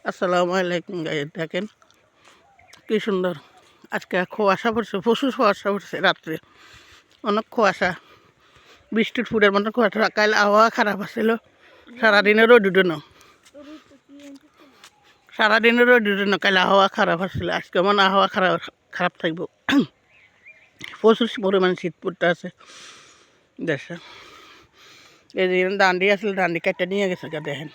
আসসালামু আলাইকুম গাইস, দেখেন কি সুন্দর আজকে কুয়াশা পড়ছে, প্রচুর কুয়াশা পড়ছে রাত্রে, অনেক কুয়াশা, বৃষ্টির ফুলের মতো কুয়াশা। কাল আবহাওয়া খারাপ আছিল, সারাদিনের রোদ উঠে না, সারাদিনের রোদ উঠে না, কাল আবহাওয়া খারাপ আসছিল, আজকে মনে আবহাওয়া খারাপ থাকবো। প্রচুর পরিমাণে শীত পড়তে আছে দেশে। এই যে দান্ডি আসলে দান্ডি কাটটা নিয়ে গেছে, দেখেন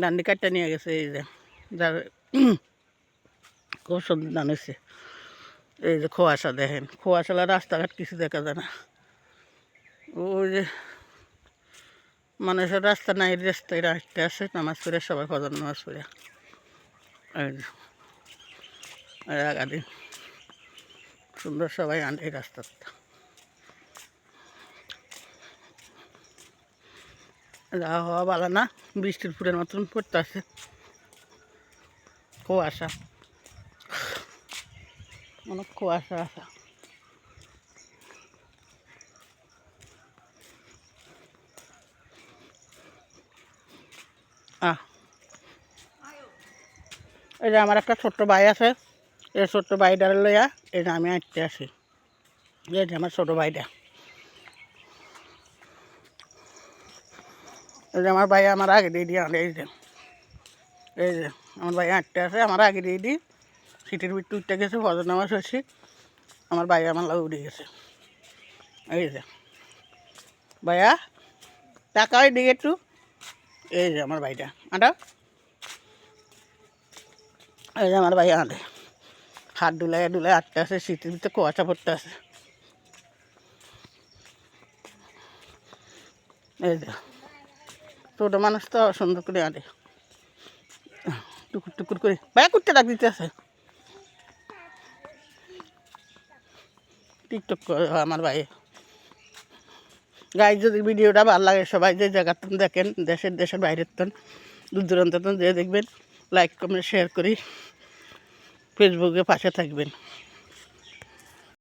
দান্ডি কাটটা নিয়ে গেছে। এই যে যার খুব সুন্দর ধান হয়েছে। এই যে কুয়াশা, দেখেন কুয়াশালা, রাস্তাঘাট কিছু দেখা যায় না। ওই যে মানুষের রাস্তা নাই, রাস্তায় রাখতে আসে নামাজ পড়ে, সবাই ফজর নামাজ পড়ে। আগাদি সুন্দর সবাই আনে এই রাস্তাটা। আবহাওয়া ভালো না, বৃষ্টির ফুলের মতন পড়তে আছে, কুয়াশা, অনেক কুয়াশা আছে। এই যে আমার একটা ছোট্ট ভাই আছে, এই ছোট্ট ভাইটারে লইয়া এই যে আমি আঁকতে আসি। এই যে আমার ছোটো ভাইটা, এই যে আমার ভাই আমার আগে দিয়ে দিয়ে, এই যে আমার ভাই আঁকতে আসে, আমার আগে দিয়ে দিই, সিটির ভিতরে উঠতে গেছে, ফজর নামাজ হয়েছি, আমার ভাই আমার লাগে উঠে গেছে। এই যে ভাইয়া টাকা ওই দিকে একটু, এই যে আমার ভাইটা আটা, এই যে আমার ভাই আঁটে, হাত ডুলাই ডুলাই আটতে আছে, শীতের ভিতরে কুয়াশা পড়তে আছে। এই যে ছোটো মানুষ তো সুন্দর করে আঁটে, টুকুর টুকুর করে ভাইয়া করতে ডাক দিতে আছে, টিকটক করে আমার ভাই। গাই যদি ভিডিওটা ভালো লাগে, সবাই যে জায়গাতে দেখেন, দেশের বাইরের তন, দূর দূরান্ত যে দেখবেন, লাইক কমেন্ট শেয়ার করি, ফেসবুকে পাশে থাকবেন।